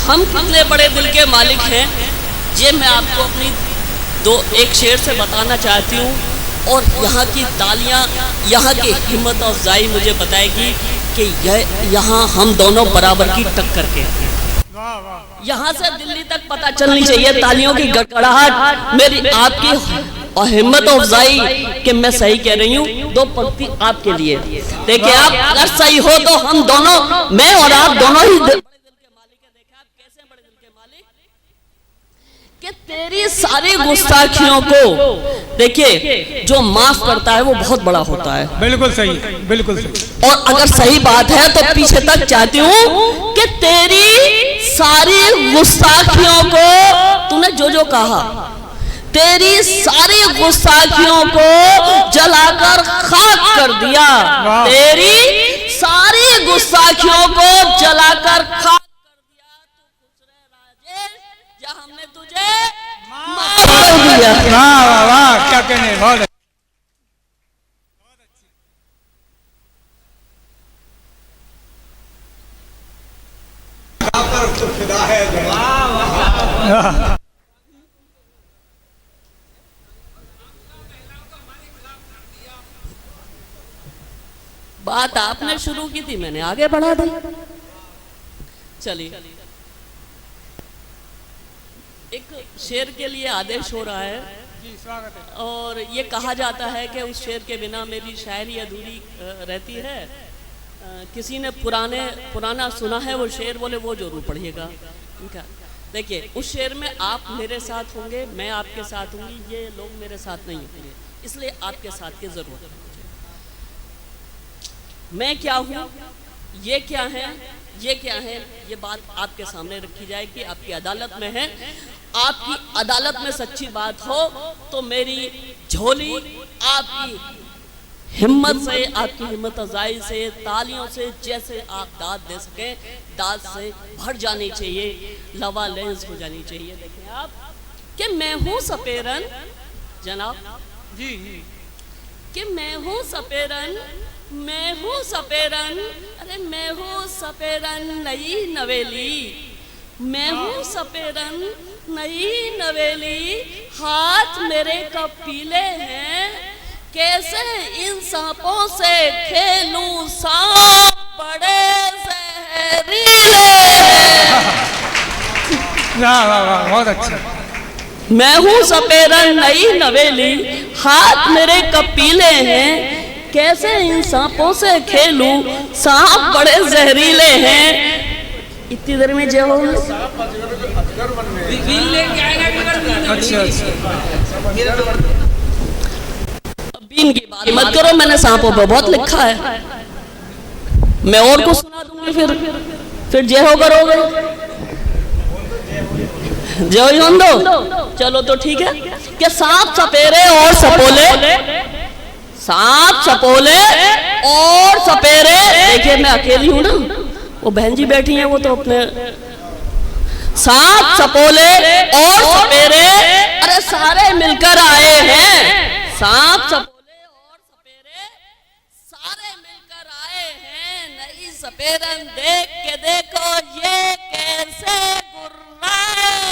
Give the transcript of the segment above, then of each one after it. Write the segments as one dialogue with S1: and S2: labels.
S1: हम कितने बड़े दिल के मालिक हैं, ये मैं आपको अपनी एक शेर से बताना चाहती हूँ। और यहाँ की तालियाँ, यहाँ की हिम्मत अफजाई मुझे बताएगी कि यहाँ हम दोनों बराबर की टक्कर के। यहाँ से दिल्ली तक पता चलनी चाहिए तालियों की गड़गड़ाहट मेरी आपकी और हिम्मत अफजाई कि मैं सही कह रही हूँ। दो पंक्ति आपके लिए। देखिए, आप अगर सही हो तो हम दोनों, मैं और आप दोनों ही कि तेरी सारी गुस्ताखियों को देखिए जो माफ करता है वो बहुत बड़ा होता है।
S2: बिल्कुल सही, बिल्कुल सही।
S1: और अगर सही बात है तो पीछे तक चाहती हूँ कि तेरी सारी गुस्ताखियों को, तूने जो जो कहा, तेरी सारी गुस्ताखियों को जलाकर खाक कर दिया। तेरी सारी गुस्ताखियों को जलाकर खाक कर दिया। तू खुश रह राजेश, या हमने तुझे माफ कर दिया।
S2: वाह वाह वाह, क्या कहने, बहुत अच्छी।
S1: बात आपने शुरू की थी, मैंने आगे बढ़ा दी। चलिए, एक शेर के लिए आदेश हो रहा है
S2: जी, स्वागत है।
S1: और ये कहा जाता है कि उस शेर के बिना मेरी शायरी अधूरी रहती है। किसी ने पुराना सुना है वो शेर, बोले वो जरूर पढ़िएगा इनका। देखिए, उस शेर में आप मेरे साथ होंगे, मैं आपके साथ होंगी, ये लोग मेरे साथ नहीं होंगे, इसलिए आपके साथ की जरूरत है मुझे। मैं क्या हूँ, ये क्या है, ये क्या है, ये बात आपके सामने रखी जाएगी, आपकी अदालत में है। आपकी अदालत में सच्ची बात हो तो मेरी झोली आपकी हिम्मत से, आपकी हिम्मत अफजाई से, तालियों से, जैसे आप दाद दे सके, दाद से भर जानी चाहिए, लवालेंस हो जानी चाहिए। देखें आप कि मैं हूँ सपेरन, जनाब
S2: जी,
S1: कि मैं हूँ सपेरन, मैं हूँ सपेरन, अरे मैं हूँ सपेरन नई नवेली, मैं हूँ सपेरन नई नवेली, हाथ मेरे कब पीले हैं, कैसे इन सांपों से खेलूं, सांप बड़े जहरीले।
S2: वाह वाह वाह, बहुत अच्छा।
S1: मैं हूँ सपेरन नई नवेली, हाथ मेरे कब पीले हैं, कैसे इन सांपों से खेलूं, सांप बड़े जहरीले हैं। इतनी देर में जो
S2: अच्छा अच्छा,
S1: बीन की बात मत करो, मैंने सांपों पे बहुत लिखा है, मैं और कुछ सुना दूंगी, फिर जय हो करोगे, जय हो दो। चलो तो ठीक है कि सांप सपेरे और सपोले, सांप सपोले और सपेरे। देखिए, मैं अकेली हूं ना, वो बहन जी बैठी हैं, वो तो अपने सांप सपोले और सपेरे, अरे सारे मिलकर आए हैं, सांप सपोले और सपेरे सारे मिलकर आए हैं, नई सपेरन देख के देखो ये कैसे गुर्राए।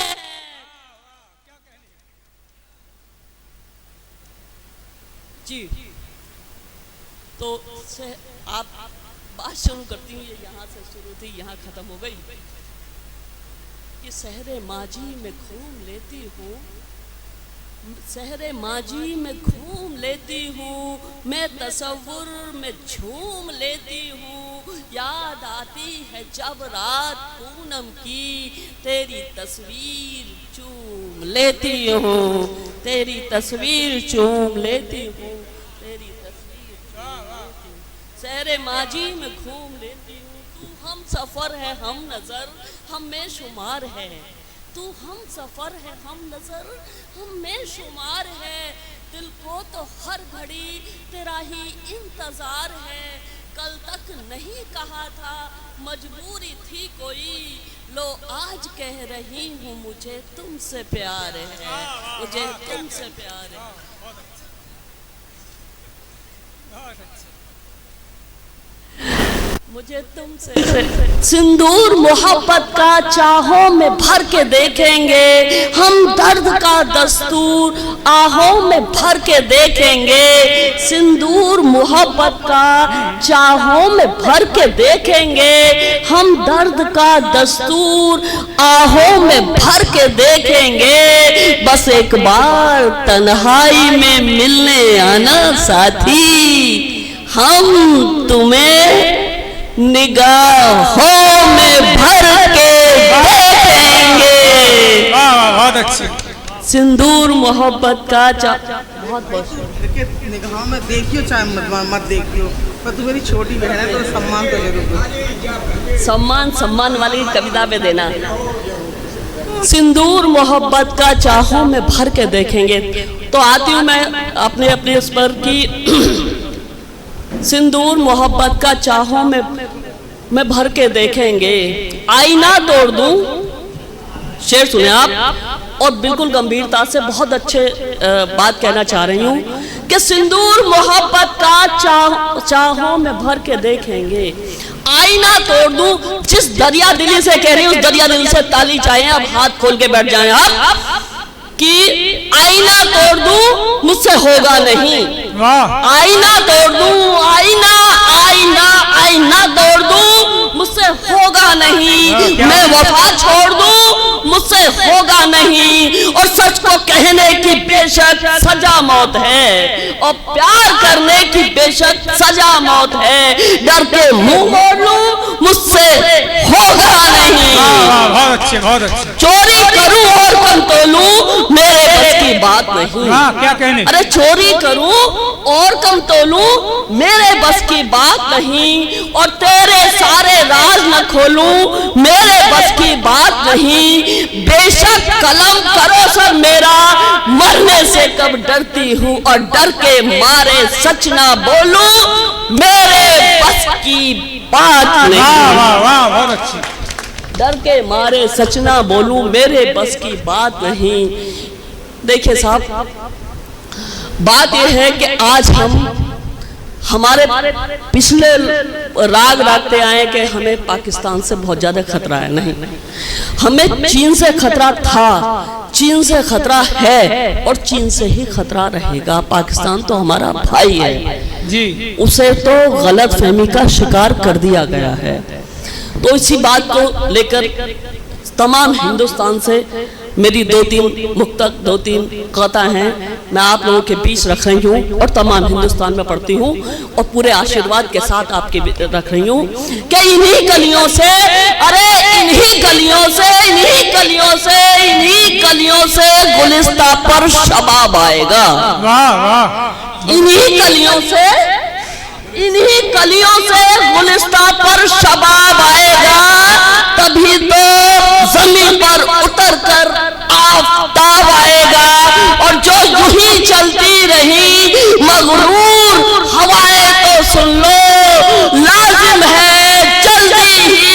S1: जी, तो से आप बात शुरू करती हूँ, ये यहाँ से शुरू थी, यहाँ खत्म हो गई कि सहरे माजी में घूम लेती हूँ, सहरे माजी में घूम लेती हूँ, मैं तसव्वुर में झूम लेती हूँ, याद आती है जब रात पूनम की, तेरी तस्वीर चूम लेती हूँ, तेरी तस्वीर चूम लेती हूँ, तेरी तस्वीर चूम लेती हूँ, सहरे माजी में घूम लेती हूँ, तू हम सफ़र है हम नज़र हम में शुमार है, तू हम सफ़र है हम नज़र हम में शुमार है, दिल को तो हर घड़ी तेरा ही इंतज़ार है, कल तक नहीं कहा था मजबूरी थी कोई, लो आज कह रही हूँ मुझे तुमसे प्यार है, मुझे तुमसे प्यार है। मुझे तुमसे सिंदूर मोहब्बत का चाहों में भर के देखेंगे, हम दर्द का दस्तूर आहों में भर के देखेंगे। सिंदूर मोहब्बत का चाहों में भर के देखेंगे, हम दर्द का दस्तूर आहों में भर के देखेंगे। बस एक बार तन्हाई में मिलने आना साथी, हम तुम्हें निगाहों में भर के देखेंगे।
S2: बहुत अच्छी।
S1: सिंदूर मोहब्बत का बहुत
S3: निगाहों में देखियो चाहे मत देखियो, पर तू मेरी छोटी बहन है तो सम्मान तो ले।
S1: सम्मान वाली कविता में देना। सिंदूर मोहब्बत का चाहों में भर के देखेंगे। तो आती हूँ मैं अपने उस पर की सिंदूर मोहब्बत का चाहों में भर के देखेंगे, आईना तोड़ दूं। शेर सुने आप, और बिल्कुल गंभीरता से बहुत अच्छे बात कहना चाह रही हूँ कि सिंदूर मोहब्बत का चाहों में भर के देखेंगे, आईना तोड़ दूं। जिस दरिया दिली से कह रही हूँ उस दरिया दिली से ताली चाहें, अब हाथ खोल के बैठ जाएं आप कि आईना तोड़ दूं मुझसे होगा नहीं। आईना तोड़ दूं, आईना तोड़ दूं मुझसे होगा नहीं। मैं वफा छोड़ दूं मुझसे होगा नहीं। और सच को कहने की बेशक सजा मौत है, और प्यार करने की बेशक सजा मौत है। डर के मुंह मोड़ लूं मुझसे होगा नहीं।
S2: बहुत अच्छे, बहुत अच्छे।
S1: चोरी करूं और कम तोलूं मेरे बस की बात नहीं।
S2: क्या कहने?
S1: अरे चोरी करूं और कम तोलूं मेरे बस की बात नहीं, और तेरे सारे राज न खोलूं मेरे बस की बात नहीं। बेशक कलम करो सर मेरा, मरने से कब डरती हूं, और डर के मारे सच ना बोलूं मेरे बस की बात नहीं।
S2: वाह, बहुत अच्छी।
S1: डर के मारे सच ना बोलूं मेरे बस की बात नहीं। देखिए साहब, बात यह है कि आज हमारे पिछले राग रागते आए कि हमें पाकिस्तान से बहुत ज्यादा खतरा है। नहीं, हमें चीन से खतरा था, चीन से खतरा है, और चीन से ही खतरा रहेगा। पाकिस्तान तो हमारा भाई है
S2: जी,
S1: उसे तो गलत फहमी का शिकार कर दिया गया है। तो इसी बात को लेकर तमाम हिंदुस्तान से मेरी दो तीन कथा हैं, मैं आप लोगों के बीच रख रही हूँ और तमाम हिंदुस्तान में पढ़ती हूँ, और पूरे आशीर्वाद के साथ आपके रख रही हूँ कि इन्हीं गलियों से, अरे इन्हीं गलियों से गुलिस्तां पर शबाब आएगा। इन्हीं कलियों से गुलिस्तां पर शबाब आएगा। तभी तो जमीन पर उतर कर आफताब आएगा। और जो यूं ही चलती रही मगरूर हवाएं तो सुन लो, लाजिम है जल्दी ही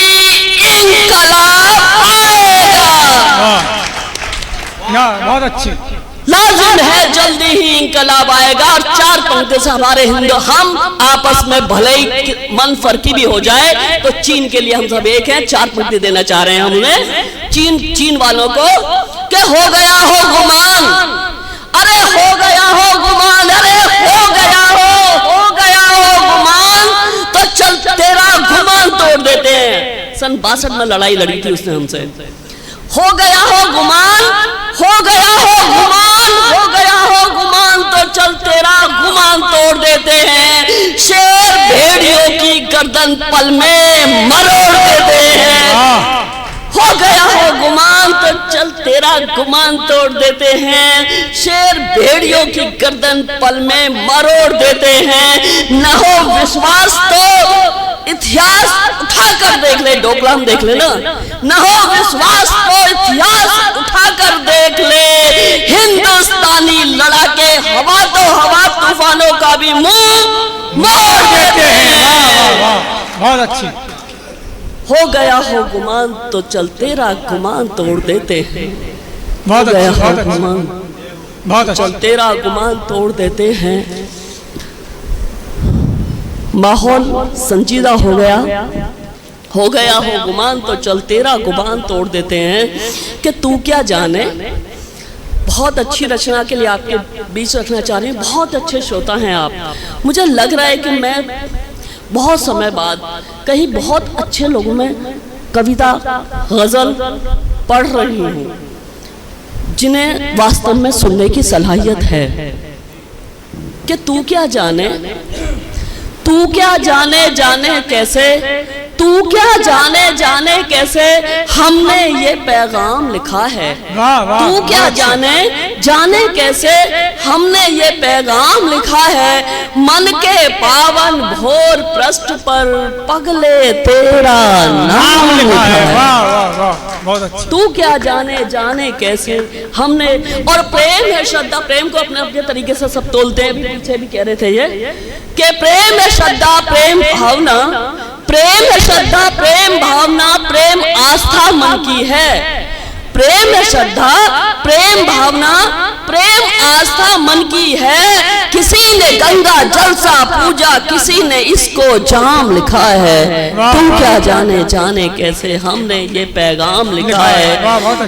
S1: इंकलाब आएगा।
S2: बहुत अच्छी।
S1: लाजिम है जल्दी ही इंकलाब आएगा। और चार पंक्ति से हमारे हम आपस में भले ही मन फर्की भी हो जाए तो चीन के लिए हम सब एक हैं। चार पंक्ति देना चाह रहे हैं हमने चीन वालों को कि हो गया हो गुमान, अरे हो गया हो गुमान, अरे हो गया हो गुमान, तो चल तेरा गुमान तोड़ देते हैं। सन 62 में लड़ाई लड़ी थी उसने हमसे। हो गया हो गुमान, हो गया हो गुमान, तो चल तेरा गुमान तोड़ देते हैं। शेर भेड़ियों की गर्दन पल में मरोड़ देते हैं। हो गया हो गुमान, तो चल तेरा गुमान तोड़ देते हैं। शेर भेड़ियों की गर्दन पल में मरोड़ देते हैं। न हो विश्वास तो इतिहास उठाकर देख ले, डोकला हम देख ले ना। न हो विश्वास तो इतिहास उठाकर देख ले। हिंदुस्तानी लड़ाके हवा तो हवा तूफानों का भी मुंह मोड़ देते हैं।
S2: बहुत अच्छी।
S1: हो गया हो गुमान, तो चल तेरा गुमान तोड़ देते हैं।
S2: बहुत
S1: गया
S2: अच्छी,
S1: हो
S2: बहुत अच्छी,
S1: गुमान,
S2: बहुत अच्छी।
S1: चल तेरा गुमान तोड़ देते हैं। माहौल संजीदा हो गया हो गुमान तो चल तेरा गुमान तोड़ देते हैं कि तू क्या जाने। बहुत अच्छी रचना के लिए आपके बीच रखना चाह रही हूँ। बहुत अच्छे श्रोता हैं आप। मुझे लग रहा है कि मैं बहुत समय बाद कहीं बहुत अच्छे लोगों में कविता गजल पढ़ रही हूँ जिन्हें वास्तव में सुनने की सलाहियत है कि तू क्या जाने जाने कैसे, तू क्या जाने कैसे हमने ये पैगाम लिखा है। तू क्या जाने कैसे हमने ये पैगाम लिखा है। मन के पावन भोर पृष्ठ पर पगले तेरा नाम लिखा है। तू क्या जाने कैसे हमने। और प्रेम है श्रद्धा, प्रेम को अपने अपने तरीके से सब तोलते हैं। पीछे भी कह रहे थे ये कि प्रेम है श्रद्धा प्रेम भावना, प्रेम है श्रद्धा प्रेम भावना, प्रेम आस्था मन की है। प्रेम है श्रद्धा प्रेम भावना, प्रेम आस्था मन की है। किसी ने गंगा जल सा पूजा, किसी ने इसको जाम लिखा है। तुम क्या जाने कैसे हमने ये पैगाम लिखा है।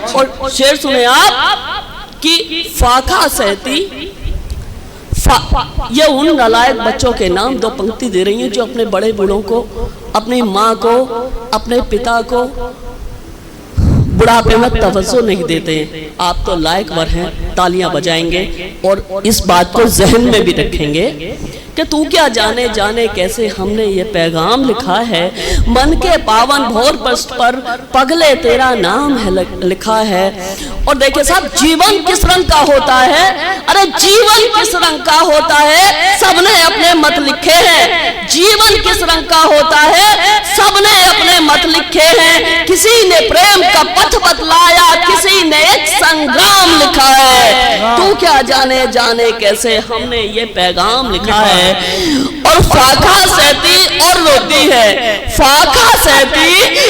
S1: और शेर सुने आप कि फाका सहती, ये उन नालायक बच्चों के नाम 2 पंक्ति दे रही हैं जो अपने बड़े बूढ़ों को, अपनी माँ को, अपने पिता को बुढ़ापे में तवज्जो नहीं देते। आप तो लायक वर हैं, तालियां बजाएंगे और इस बात को जहन में भी रखेंगे कि तू क्या जाने कैसे हमने ये पैगाम लिखा है। मन के पावन भोर पृष्ठ पर पगले तेरा नाम है लिखा है। और देखिए साहब, जीवन किस रंग का होता है। अरे जीवन किस रंग का होता है, सबने अपने मत लिखे हैं। जीवन किस रंग का होता है, सबने अपने मत लिखे हैं। किसी ने प्रेम का पथ बतलाया, किसी ने एक संग्राम लिखा है। तू क्या जाने कैसे हमने ये पैगाम लिखा है। और फाका सहती और रोती है, फाका सहती,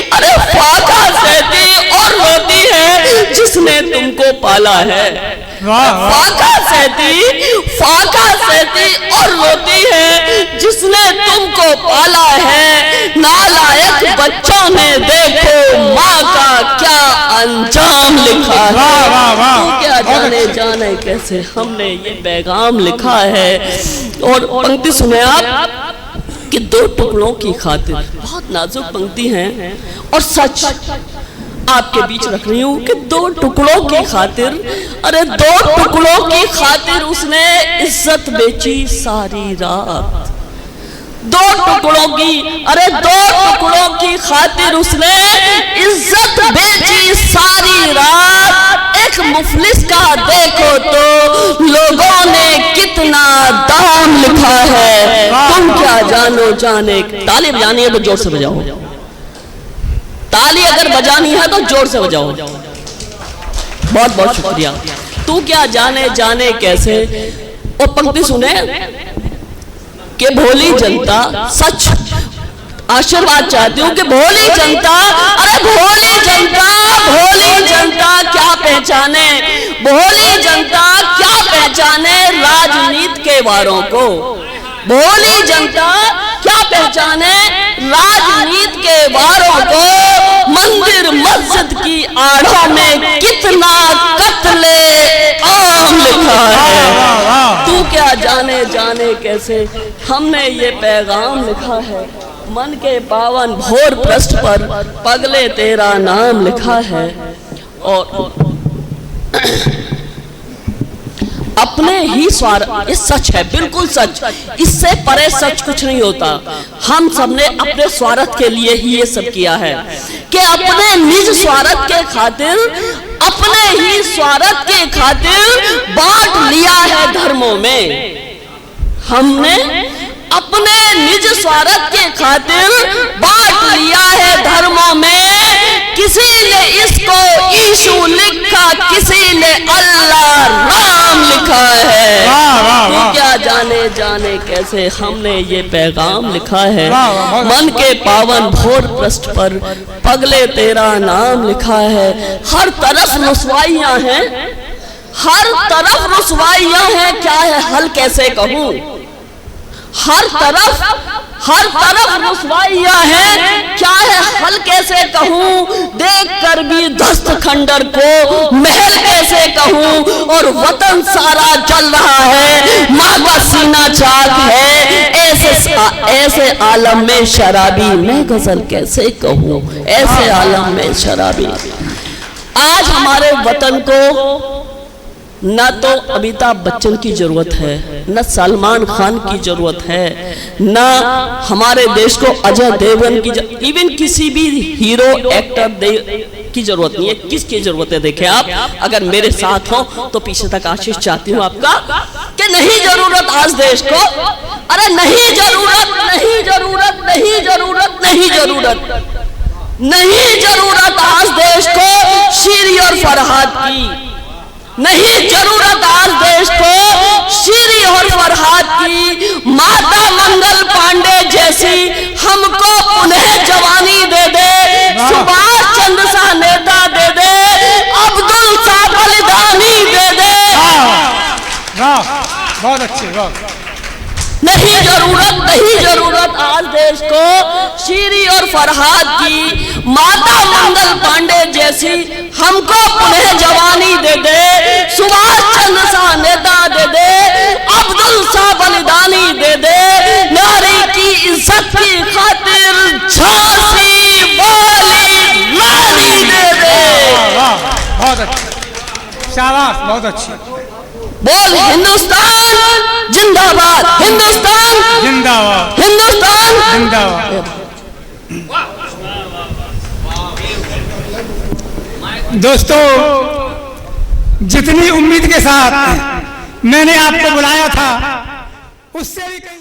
S1: अरे फाका सहती और रोती है जिसने तुमको पाला है। फाका सहती और रोती है जिसने तुमको पाला है। नालायक बच्चों ने देखो माँ का क्या अंजाम लिखा है। तू क्या जाने कैसे हमने ये पैगाम लिखा है। और पंक्ति सुने आप कि 2 टुकड़ों की खातिर, बहुत नाजुक पंक्ति है और सच आपके बीच रख रही हूं कि 2 टुकड़ों की खातिर, अरे 2 टुकड़ों की खातिर उसने इज्जत बेची सारी रात। 2 टुकड़ों की, अरे 2 टुकड़ों की खातिर उसने इज्जत बेची सारी रात। एक मुफलिस का देखो तो लोगों ने कितना दाम लिखा है। तुम क्या जाने। ताली बजानी है तो जोर से बजाओ, ताली अगर बजानी है तो जोर से बजाओ। बहुत बहुत शुक्रिया। तू क्या जाने कैसे। और पंक्ति सुने कि भोली जनता, सच आशीर्वाद चाहती हूँ कि भोली जनता, अरे भोली जनता क्या पहचाने, भोली जनता क्या पहचाने राजनीति के वारों को। भोली जनता क्या पहचाने राजनीति के वारों को। मंदिर मस्जिद की आड़ों में कितना कत्ले आम लिखा है। तू क्या जाने कैसे हमने ये पैगाम लिखा है। मन के पावन भोर पृष्ठ पर पगले तेरा नाम लिखा है। और अपने ही स्वार्थ, ये सच है, बिल्कुल सच, इससे परे सच कुछ नहीं होता। हम सबने अपने स्वार्थ के लिए ही ये सब किया है कि अपने निज स्वार्थ के खातिर, अपने ही स्वार्थ के खातिर बांट लिया है धर्मों में। हमने अपने निज स्वार्थ के खातिर बांट लिया है धर्मों में। किसी ने इसको यीशु लिखा, किसी ने अल्लाह राम लिखा है। तो क्या जाने कैसे हमने ये पैगाम लिखा है। मन के पावन भोर पृष्ठ पर पगले तेरा नाम लिखा है। हर तरफ रुसवाइयां हैं, हर तरफ रुसवाइयां हैं, क्या है हल कैसे कहूं। हर तरफ हर तरफ रुसवाइयां हैं, क्या है हल कैसे कहूँ, देख कर भी दस्त खंडर को महल कैसे कहूँ, और वतन सारा जल रहा है, माँ का सीना चाक है, ऐसे आलम में शराबी मैं गजल कैसे कहूँ, ऐसे आलम में शराबी। आज हमारे वतन को न तो अमिताभ बच्चन की जरूरत है, न सलमान खान की जरूरत है, न हमारे देश को अजय देवगन की, इवन किसी भी हीरो एक्टर की जरूरत नहीं है। किसकी जरूरत है? देखें आप, अगर मेरे साथ हो तो पीछे तक आशीष चाहती हूँ आपका, कि नहीं जरूरत आज देश को, अरे नहीं जरूरत, नहीं जरूरत, नहीं जरूरत, नहीं जरूरत, नहीं जरूरत आज देश को शीरी और फरहाद की, नहीं जरूरत आज देश को शीरी और फरहाद की, माता मंगल पांडे जैसी हमको उन्हें जवानी दे दे, सुभाष चंद्र सा नेता दे दे, अब्दुल सा बलिदानी दे दे।
S2: बहुत अच्छे, वाह।
S1: नहीं जरूरत, नहीं जरूरत आज देश को शीरी और फरहाद की, माता मंगल पांडे जैसी हमको पुनः जवानी दे दे, सुभाष चंद्र सा नेता दे दे, अब्दुल सा बलिदानी दे दे, नारी की इज्जत की खातिर झांसी वाली रानी दे दे।
S2: बहुत अच्छी, शाबाश, बहुत अच्छी।
S1: बोल हिंदुस्तान जिंदाबाद, हिंदुस्तान
S2: जिंदाबाद,
S1: हिंदुस्तान
S2: जिंदाबाद। दोस्तों, जितनी उम्मीद के साथ मैंने आपको बुलाया था उससे भी